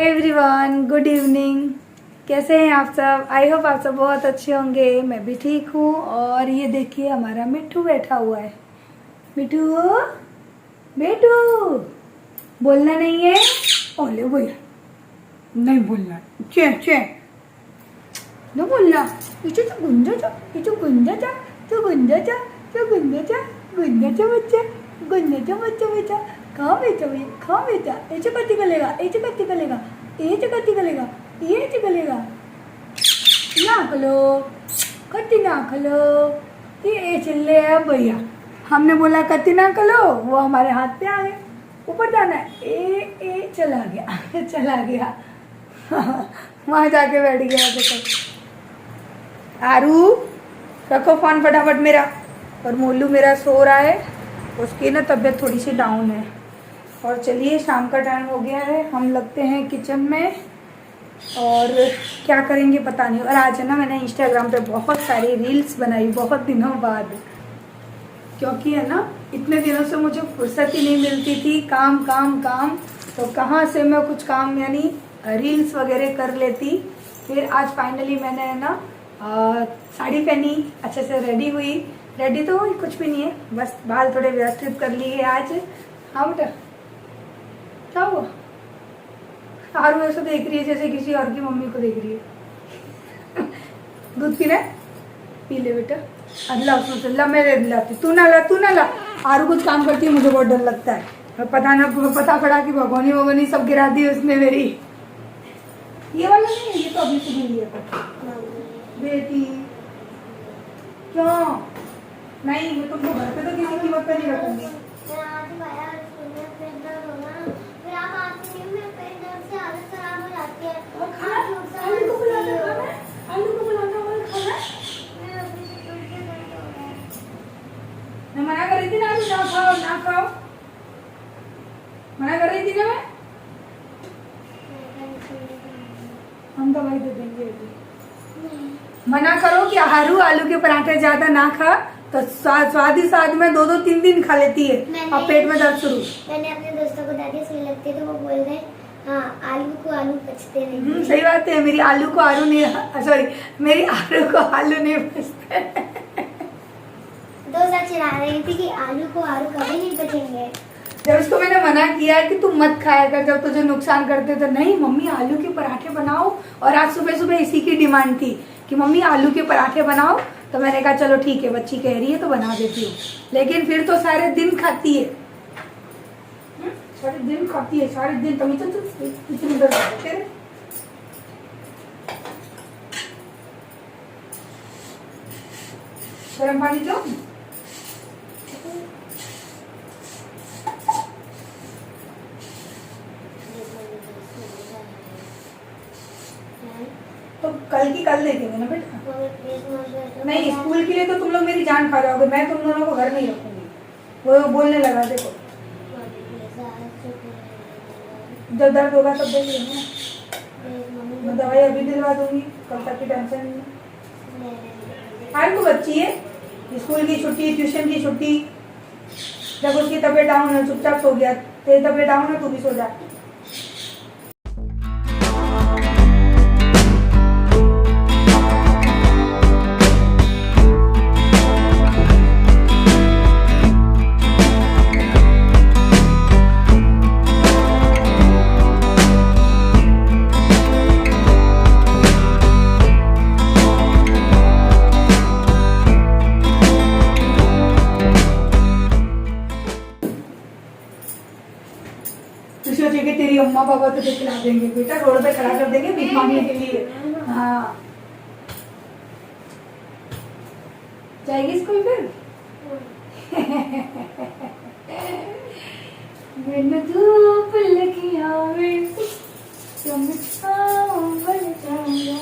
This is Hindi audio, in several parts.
Everyone, good evening. कैसे हैं आप सब? आई होप आप सब बहुत अच्छे होंगे। मैं भी ठीक हूँ। और ये देखिए हमारा मिट्टू बैठा हुआ है। मिट्टू बेटू बोलना नहीं है। ओले बोला नहीं बोलना। चे चे न बोलना। इचू तो गुंजा जा, इचू गुंजा जा, तो गुंजा जा, तो गुंजा जा, गुंजा जा बच्चा, गुंजा जा बच्चा बच्चा। कहाँ बेटा भैया, कहाँ बेटा? ऐसे कति गलेगा, ऐसे कति गलेगा, ऐसे कति गलेगा, ये गलेगा। नाक लो, कति नाक लो। ये चिल्ले है भैया। हमने बोला कति नाक लो, वो हमारे हाथ पे आ गए। ऊपर जाना है, ए चला गया चला गया वहां जाके बैठ गया। देखो आरू, रखो फोन फटाफट मेरा। और मोलू मेरा सो रहा है, उसकी ना तबीयत थोड़ी सी डाउन है। और चलिए शाम का टाइम हो गया है, हम लगते हैं किचन में और क्या करेंगे पता नहीं। और आज है ना मैंने इंस्टाग्राम पे बहुत सारी रील्स बनाई, बहुत दिनों बाद, क्योंकि है ना इतने दिनों से मुझे फुर्सत ही नहीं मिलती थी। काम काम काम, तो कहाँ से मैं कुछ काम यानी रील्स वगैरह कर लेती। फिर आज फाइनली मैंने है ना साड़ी पहनी, अच्छे से रेडी हुई। रेडी तो कुछ भी नहीं है, बस बाल थोड़े व्यवस्थित कर लिए आज। हाँ बेटा, क्या हुआ? आरू ऐसा देख रही है जैसे किसी और की मम्मी को देख रही है। दूध पी रहा है? पी ले बेटा। अल्लाह उसमें ला, मैं दे दिलाती। तू ना ला, तू ना ला। आरू कुछ काम करती है, मुझे बहुत डर लगता है। पता पड़ा कि भगोनी वगोनी सब गिरा दी उसने मेरी। ये वाला नहीं है, ये तो अभी से लिया था बेटी। क्यों नहीं? मैं तुमको घर पे तो किसी कीमत पे नहीं रखूंगी। मैं मना कर रही थी ना, ना खाओ ना खाओ, मना कर रही थी ना मैं। हम दवाई दे देंगे। मना करो कि आरू आलू के पराठे ज्यादा ना खा, तो स्वाद ही स्वाद में 2-2 3 खा लेती है और पेट में दर्द शुरू। मैंने अपने दोस्तों को दादी सही लगती है तो वो बोल रहे हाँ, आलू को आलू पचते नहीं। सही बात है, मेरी आलू को आरू नहीं, सॉरी मेरी आरू को आलू नहीं पचते। दोस्त चिढ़ा रही थी कि आलू को आलू कभी नहीं पचेंगे। जब उसको मैंने मना किया कि तुम मत खाया कर जब तुझे नुकसान करते, तो नहीं मम्मी आलू के पराठे बनाओ। और आज सुबह सुबह इसी की डिमांड थी कि मम्मी आलू के पराठे बनाओ। तो मैंने कहा चलो ठीक है, बच्ची कह रही है तो बना देती हूँ। लेकिन फिर तो सारे दिन खाती है, सारे दिन खाती है, सारे दिन। तभी तो इतनी डर तेरे। गर्म पानी दो। तो कल की कल देखेंगे ना बेटा। नहीं, स्कूल के लिए तो तुम लोग मेरी जान खा जाओगे। मैं तुम दोनों को घर नहीं रखूंगी। वो बोलने लगा, देखो जब दर्द होगा तब देख लेंगे। मैं दवाई अभी दिलवा दूंगी, कल तक की टेंशन नहीं। आज तो बच्ची है, स्कूल की छुट्टी, ट्यूशन की छुट्टी। जब उसकी तबीयत डाउन है चुपचाप सो गया। तेरी तबीयत डाउन है, तू भी सो जा। सोचे कि तेरी अम्मा पापा तुझे खिला देंगे बेटा, रोड पे खड़ा कर देंगे भीख मांगने के लिए। हाँ, जाएगी स्कूल फिर? मैंने धूप लगी आवे तुम छाँव बन जाऊंगा।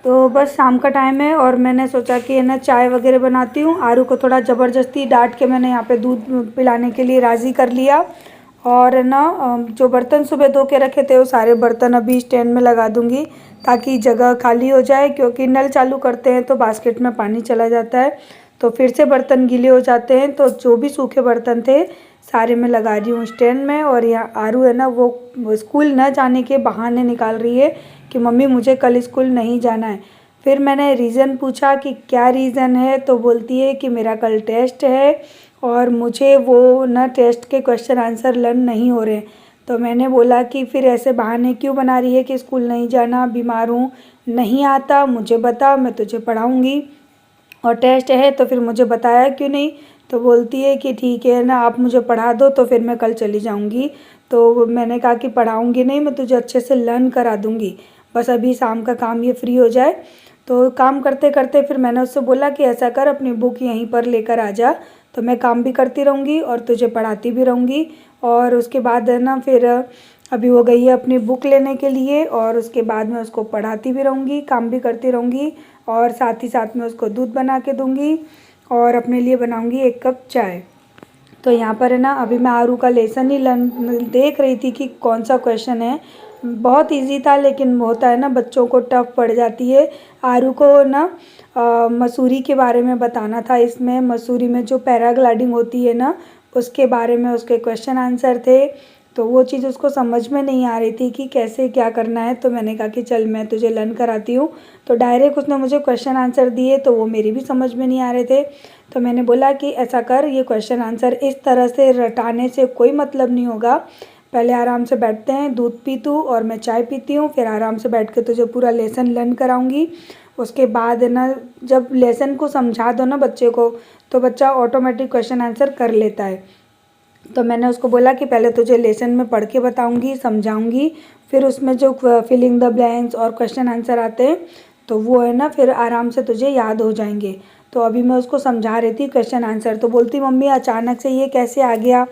तो बस शाम का टाइम है और मैंने सोचा कि है ना चाय वगैरह बनाती हूँ। आरू को थोड़ा ज़बरदस्ती डांट के मैंने यहाँ पे दूध पिलाने के लिए राज़ी कर लिया। और है ना जो बर्तन सुबह धो के रखे थे वो सारे बर्तन अभी स्टैंड में लगा दूँगी ताकि जगह खाली हो जाए, क्योंकि नल चालू करते हैं तो बास्केट में पानी चला जाता है, तो फिर से बर्तन गीले हो जाते हैं। तो जो भी सूखे बर्तन थे सारे मैं लगा रही हूँ स्टैंड में। और यहाँ आरू है ना, वो स्कूल न जाने के बहाने निकाल रही है कि मम्मी मुझे कल स्कूल नहीं जाना है। फिर मैंने रीज़न पूछा कि क्या रीज़न है, तो बोलती है कि मेरा कल टेस्ट है और मुझे वो ना टेस्ट के क्वेश्चन आंसर लर्न नहीं हो रहे। तो मैंने बोला कि फिर ऐसे बहाने क्यों बना रही है कि स्कूल नहीं जाना, बीमार हूँ, नहीं आता, मुझे बता, मैं तुझे पढ़ाऊँगी, और टेस्ट है तो फिर मुझे बताया क्यों नहीं। तो बोलती है कि ठीक है ना, आप मुझे पढ़ा दो तो फिर मैं कल चली जाऊँगी। तो मैंने कहा कि पढ़ाऊँगी नहीं, मैं तुझे अच्छे से लर्न करा दूँगी, बस अभी शाम का काम ये फ्री हो जाए। तो काम करते करते फिर मैंने उससे बोला कि ऐसा कर, अपनी बुक यहीं पर लेकर आ जा, तो मैं काम भी करती रहूँगी और तुझे पढ़ाती भी रहूँगी। और उसके बाद है ना, फिर अभी वो गई है अपनी बुक लेने के लिए, और उसके बाद मैं उसको पढ़ाती भी रहूँगी, काम भी करती रहूँगी, और साथ ही साथ में उसको दूध बना के दूँगी और अपने लिए बनाऊँगी 1 कप चाय। तो यहाँ पर है ना, अभी मैं आरू का लेसन ही देख रही थी कि कौन सा क्वेश्चन है। बहुत इजी था, लेकिन होता है ना बच्चों को टफ पड़ जाती है। आरू को ना मसूरी के बारे में बताना था। इसमें मसूरी में जो पैराग्लाइडिंग होती है ना, उसके बारे में उसके क्वेश्चन आंसर थे। तो वो चीज़ उसको समझ में नहीं आ रही थी कि कैसे क्या करना है। तो मैंने कहा कि चल मैं तुझे लर्न कराती हूँ। तो डायरेक्ट उसने मुझे क्वेश्चन आंसर दिए, तो वो मेरी भी समझ में नहीं आ रहे थे। तो मैंने बोला कि ऐसा कर, ये क्वेश्चन आंसर इस तरह से रटाने से कोई मतलब नहीं होगा। पहले आराम से बैठते हैं, दूध पी तू और मैं चाय पीती हूँ, फिर आराम से बैठ के तुझे पूरा लेसन लर्न कराऊंगी। उसके बाद है ना, जब लेसन को समझा दो ना बच्चे को, तो बच्चा ऑटोमेटिक क्वेश्चन आंसर कर लेता है। तो मैंने उसको बोला कि पहले तुझे लेसन में पढ़ के बताऊंगी, समझाऊंगी, फिर उसमें जो फिलिंग द ब्लैंक्स और क्वेश्चन आंसर आते हैं तो वो है ना फिर आराम से तुझे याद हो जाएंगे। तो अभी मैं उसको समझा रही थी क्वेश्चन आंसर। तो बोलती मम्मी अचानक से ये कैसे आ गया।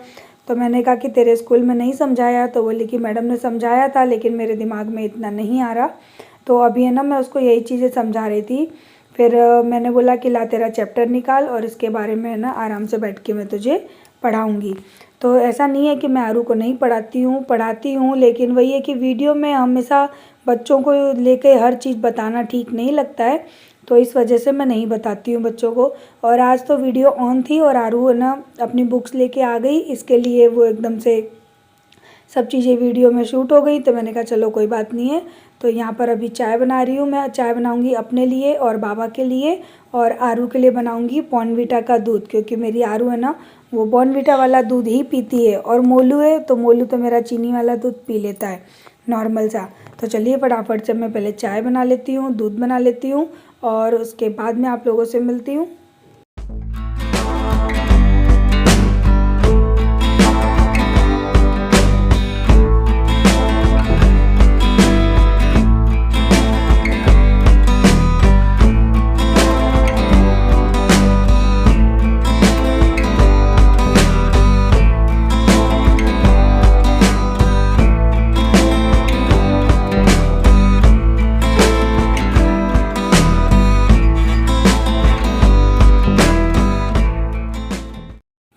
तो मैंने कहा कि तेरे स्कूल में नहीं समझाया। तो बोली कि मैडम ने समझाया था, लेकिन मेरे दिमाग में इतना नहीं आ रहा। तो अभी है ना, मैं उसको यही चीज़ें समझा रही थी। फिर मैंने बोला कि ला तेरा चैप्टर निकाल और इसके बारे में है ना आराम से बैठ के मैं तुझे पढ़ाऊँगी। तो ऐसा नहीं है कि मैं आरू को नहीं पढ़ाती हूँ, लेकिन वही है कि वीडियो में हमेशा बच्चों को लेके हर चीज़ बताना ठीक नहीं लगता है, तो इस वजह से मैं नहीं बताती हूँ बच्चों को। और आज तो वीडियो ऑन थी और आरू है ना अपनी बुक्स लेके आ गई, इसके लिए वो एकदम से सब चीज़ें वीडियो में शूट हो गई। तो मैंने कहा चलो कोई बात नहीं है। तो यहाँ पर अभी चाय बना रही हूँ। मैं चाय बनाऊँगी अपने लिए और बाबा के लिए, और आरू के लिए बनाऊँगी बॉर्नवीटा का दूध, क्योंकि मेरी आरू है ना वो बॉर्नवीटा वाला दूध ही पीती है। और मोलू है तो मोलू तो मेरा चीनी वाला दूध पी लेता है नॉर्मल सा। तो चलिए फटाफट से मैं पहले चाय बना लेती हूँ, दूध बना लेती हूँ, और उसके बाद में आप लोगों से मिलती हूँ।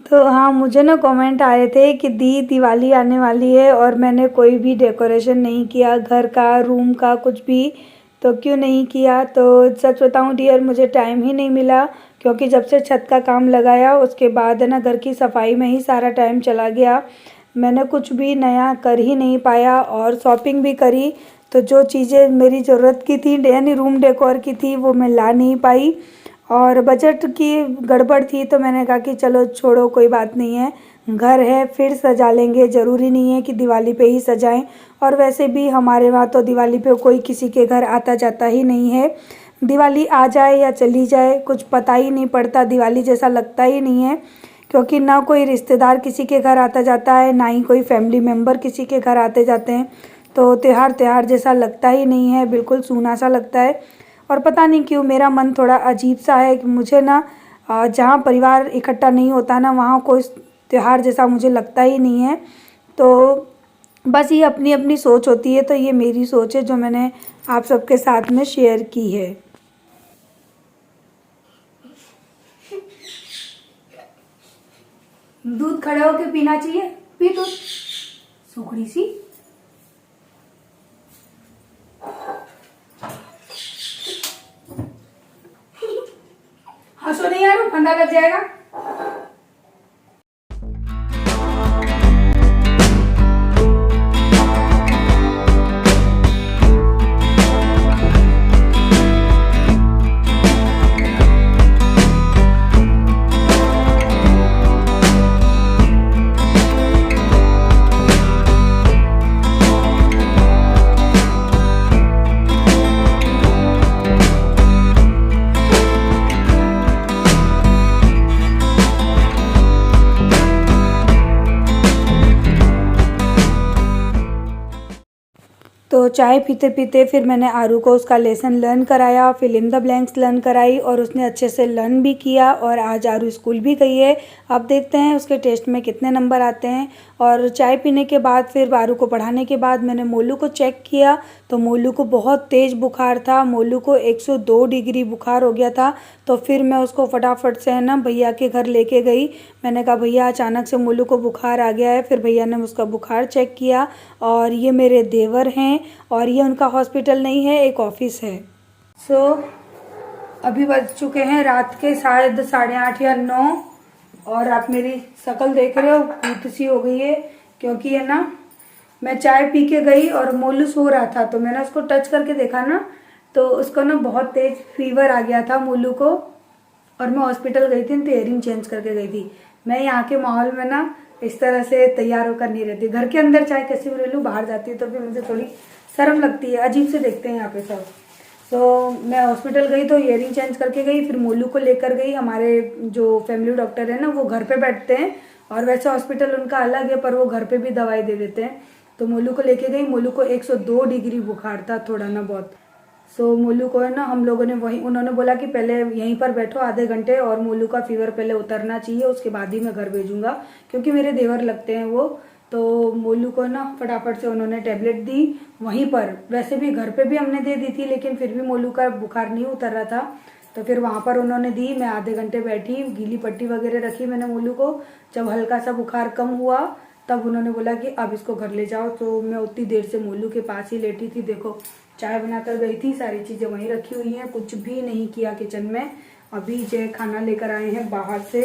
तो हाँ, मुझे ना कमेंट आए थे कि दी दिवाली आने वाली है और मैंने कोई भी डेकोरेशन नहीं किया, घर का, रूम का, कुछ भी, तो क्यों नहीं किया। तो सच बताऊँ डियर, मुझे टाइम ही नहीं मिला, क्योंकि जब से छत का काम लगाया उसके बाद है ना घर की सफाई में ही सारा टाइम चला गया। मैंने कुछ भी नया कर ही नहीं पाया, और शॉपिंग भी करी तो जो चीज़ें मेरी ज़रूरत की थी यानी रूम डेकोर की थी वो मैं ला नहीं पाई, और बजट की गड़बड़ थी। तो मैंने कहा कि चलो छोड़ो, कोई बात नहीं है, घर है फिर सजा लेंगे, ज़रूरी नहीं है कि दिवाली पे ही सजाएं। और वैसे भी हमारे वहाँ तो दिवाली पे कोई किसी के घर आता जाता ही नहीं है। दिवाली आ जाए या चली जाए कुछ पता ही नहीं पड़ता, दिवाली जैसा लगता ही नहीं है, क्योंकि ना कोई रिश्तेदार किसी के घर आता जाता है, ना ही कोई फैमिली मेम्बर किसी के घर आते जाते हैं। तो त्यौहार जैसा लगता ही नहीं है, बिल्कुल सूना सा लगता है। और पता नहीं क्यों मेरा मन थोड़ा अजीब सा है कि मुझे ना जहाँ परिवार इकट्ठा नहीं होता ना, वहाँ कोई त्यौहार जैसा मुझे लगता ही नहीं है। तो बस ये अपनी अपनी सोच होती है, तो ये मेरी सोच है जो मैंने आप सबके साथ में शेयर की है। दूध खड़े होके पीना चाहिए, पी दूध, सुखड़ी सी। हंसो नहीं यार, फंदा लग जाएगा। तो चाय पीते पीते फिर मैंने आरू को उसका लेसन लर्न कराया, fill in the blanks learn कराई और उसने अच्छे से लर्न भी किया। और आज आरू स्कूल भी गई है। अब देखते हैं उसके टेस्ट में कितने नंबर आते हैं। और चाय पीने के बाद फिर आरू को पढ़ाने के बाद मैंने मोलू को चेक किया तो मोलू को बहुत तेज़ बुखार था। मोलू को 102 डिग्री बुखार हो गया था। तो फिर मैं उसको फटाफट से है ना भैया के घर लेके गई। मैंने कहा भैया अचानक से मोलू को बुखार आ गया है। फिर भैया ने उसका बुखार चेक किया। और ये मेरे देवर हैं और ये उनका हॉस्पिटल नहीं है, एक ऑफिस है। अभी बज चुके हैं रात के शायद 8:30 या 9 और आप मेरी शक्ल देख रहे हो, भूत सी हो गई है क्योंकि है ना मैं चाय पी के गई और मोलू सो रहा था तो मैंने उसको टच करके देखा ना तो उसको ना बहुत तेज फीवर आ गया था मोलू को। और मैं हॉस्पिटल गई थी तो इयरिंग चेंज करके गई थी। मैं यहाँ के माहौल में ना इस तरह से तैयार होकर नहीं रहती। घर के अंदर चाहे कैसी भी रह लूँ, बाहर जाती है तो फिर मुझे थोड़ी शर्म लगती है, अजीब से देखते हैं यहाँ पे सब। तो मैं हॉस्पिटल गई तो इयरिंग चेंज करके गई, फिर मोलू को लेकर गई। हमारे जो फैमिली डॉक्टर है ना वो घर पे बैठते हैं और वैसे हॉस्पिटल उनका अलग है पर वो घर पे भी दवाई दे देते हैं। तो मोलू को लेके गई। मोलू को 102 डिग्री बुखार था, थोड़ा ना बहुत। मोलू को है ना हम लोगों ने वहीं, उन्होंने बोला कि पहले यहीं पर बैठो आधे घंटे और मोलू का फीवर पहले उतरना चाहिए, उसके बाद ही मैं घर भेजूंगा क्योंकि मेरे देवर लगते हैं वो। तो मोलू को ना फटाफट से उन्होंने टेबलेट दी वहीं पर। वैसे भी घर पे भी हमने दे दी थी लेकिन फिर भी मोलू का बुखार नहीं उतर रहा था तो फिर वहां पर उन्होंने दी। मैं आधे घंटे बैठी, गीली पट्टी वगैरह रखी मैंने मोलू को। जब हल्का सा बुखार कम हुआ तब उन्होंने बोला कि अब इसको घर ले जाओ। तो मैं उतनी देर से मोलू के पास ही लेटी थी। देखो चाय बनाकर गई थी, सारी चीजें वहीं रखी हुई हैं, कुछ भी नहीं किया किचन में। अभी जय खाना लेकर आए हैं बाहर से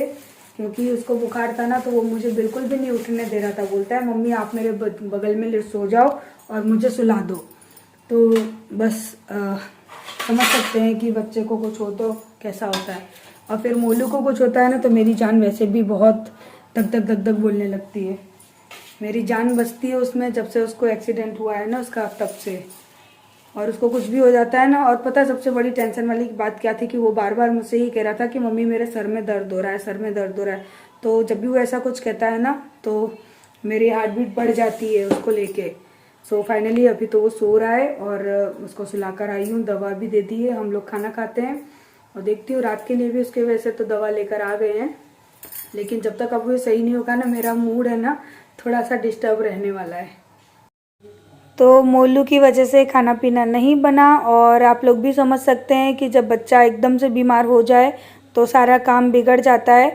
क्योंकि उसको बुखार था ना तो वो मुझे बिल्कुल भी नहीं उठने दे रहा था। बोलता है मम्मी आप मेरे बगल में सो जाओ और मुझे सुला दो। तो बस समझ सकते हैं कि बच्चे को कुछ हो तो कैसा होता है। और फिर मोलू को कुछ होता है ना तो मेरी जान वैसे भी बहुत धक धक धक धक बोलने लगती है। मेरी जान बचती है उसमें जब से उसको एक्सीडेंट हुआ है ना उसका, तब से। और उसको कुछ भी हो जाता है ना। और पता है सबसे बड़ी टेंशन वाली बात क्या थी कि वो बार बार मुझसे ही कह रहा था कि मम्मी मेरे सर में दर्द हो रहा है, सर में दर्द हो रहा है। तो जब भी वो ऐसा कुछ कहता है ना तो मेरी हार्ट बीट बढ़ जाती है उसको लेके। फाइनली अभी तो वो सो रहा है और उसको सुलाकर आई हूँ, दवा भी दे दी है। हम लोग खाना खाते हैं और देखती हूँ रात के लिए भी उसके वजह से तो दवा लेकर आ गए हैं। लेकिन जब तक अब वो सही नहीं होगा ना मेरा मूड है ना थोड़ा सा डिस्टर्ब रहने वाला है। तो मोलू की वजह से खाना पीना नहीं बना। और आप लोग भी समझ सकते हैं कि जब बच्चा एकदम से बीमार हो जाए तो सारा काम बिगड़ जाता है।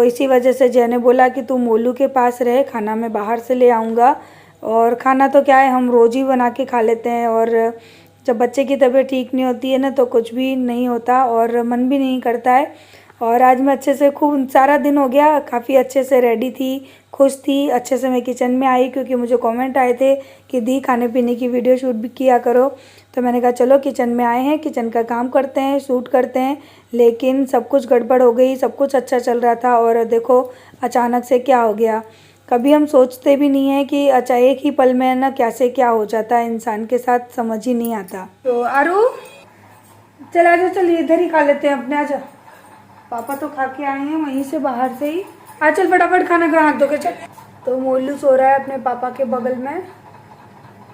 इसी वजह से जय ने बोला कि तू मोलू के पास रहे, खाना मैं बाहर से ले आऊँगा। और खाना तो क्या है हम रोज़ ही बना के खा लेते हैं। और जब बच्चे की तबीयत ठीक नहीं होती है ना तो कुछ भी नहीं होता और मन भी नहीं करता है। और आज मैं अच्छे से खूब सारा दिन हो गया, काफ़ी अच्छे से रेडी थी, खुश थी। अच्छे से मैं किचन में आई क्योंकि मुझे कमेंट आए थे कि दी खाने पीने की वीडियो शूट भी किया करो। तो मैंने कहा चलो किचन में आए हैं, किचन का काम करते हैं, शूट करते हैं। लेकिन सब कुछ गड़बड़ हो गई। सब कुछ अच्छा चल रहा था और देखो अचानक से क्या हो गया। कभी हम सोचते भी नहीं है कि अच्छा एक ही पल में ना कैसे क्या हो जाता है इंसान के साथ, समझ ही नहीं आता। तो आरू चल आजा, चल इधर ही खा लेते हैं अपने, आजा। पापा तो खा के आए हैं वहीं से बाहर से ही। आ चल फटाफट खाना खा, हाथ धो के चल। तो मोलू सो रहा है अपने पापा के बगल में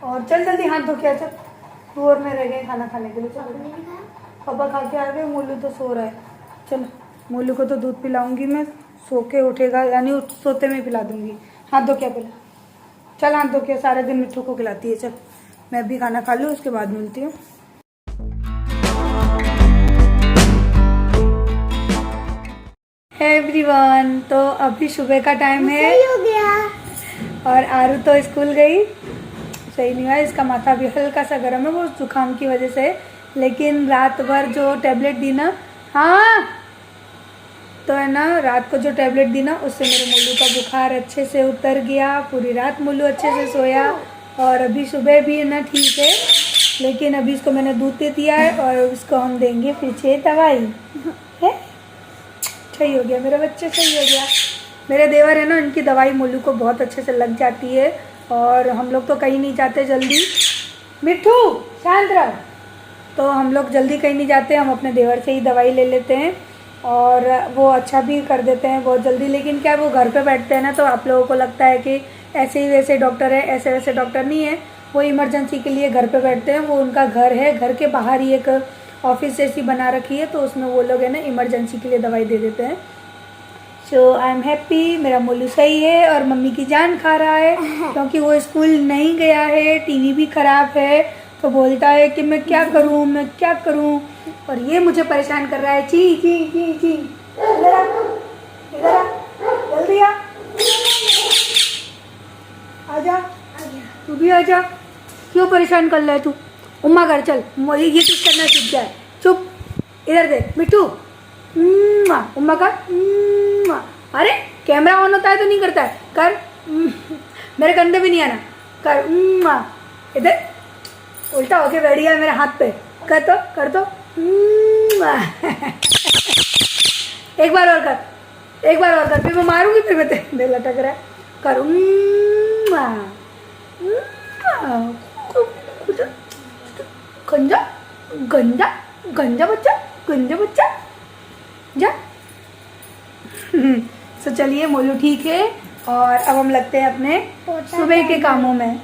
और चल जल्दी हाथ धो के आ, चल। तू और मैं रह गए खाना खाने के लिए। चल पापा खा के आ गए, मोलू तो सो रहा है। चल मोलू को तो दूध पिलाऊंगी मैं, सो के उठेगा यानी सोते में पिला दूंगी। हाथ धो के पहले चल, हाथ धो के। सारे दिन मिट्टू को खिलाती है। चल मैं भी खाना खा लूँ उसके बाद मिलती हूँ। एवरीवन, तो अभी सुबह का टाइम है हो गया और आरू तो स्कूल गई। सही नहीं हुआ, इसका माथा भी हल्का सा गर्म है, वो जुकाम की वजह से। लेकिन रात भर जो टेबलेट दी ना, हाँ तो है ना रात को जो टैबलेट दी ना उससे मेरे मोलू का बुखार अच्छे से उतर गया, पूरी रात मोलू अच्छे से सोया और अभी सुबह भी है ना ठीक है, लेकिन अभी इसको मैंने दूध दे दिया है और इसको हम देंगे फिर से दवाई है। सही हो गया मेरा बच्चा, सही हो गया। मेरे देवर है ना, इनकी दवाई मोलू को बहुत अच्छे से लग जाती है और हम लोग तो कहीं नहीं जाते जल्दी। मिट्ठू शांत रहो। तो हम लोग जल्दी कहीं नहीं जाते, हम अपने देवर से ही दवाई ले लेते हैं और वो अच्छा भी कर देते हैं बहुत जल्दी। लेकिन क्या वो घर पे बैठते हैं ना, तो आप लोगों को लगता है कि ऐसे ही वैसे डॉक्टर है, ऐसे वैसे डॉक्टर नहीं है। वो इमरजेंसी के लिए घर पे बैठते हैं, वो उनका घर है, घर के बाहर ही एक ऑफिस जैसी बना रखी है, तो उसमें वो लोग है ना इमरजेंसी के लिए दवाई दे देते हैं। सो आई एम हैप्पी, मेरा मोलू सही है और मम्मी की जान खा रहा है क्योंकि वो स्कूल नहीं गया है, टीवी भी खराब है, तो बोलता है कि मैं क्या करूं, मैं क्या करूं, और ये मुझे परेशान कर रहा है। ची ची ची ची, इधर आ, इधर आ, जल्दी आ, आजा, तू भी आजा। क्यों परेशान कर रहा है तू? उम्मा कर चल, ये किस करना सीख जाए। चुप, इधर देख मिट्टू, उम्मा का। अरे कैमरा ऑन होता है तो नहीं करता है, कर। मेरे कंधे भी नहीं आना, कर। इधर उल्टा होके बैठ गया मेरे हाथ पे, कर तो, कर तो। एक बार और कर, एक बार और कर, फिर मैं मारूंगी, फिर मैं तेरे लटक रहा है। कर। गंजा गंजा गंजा बच्चा, गंजा बच्चा जा। तो चलिए मोलू ठीक है और अब हम लगते हैं अपने सुबह के कामों में।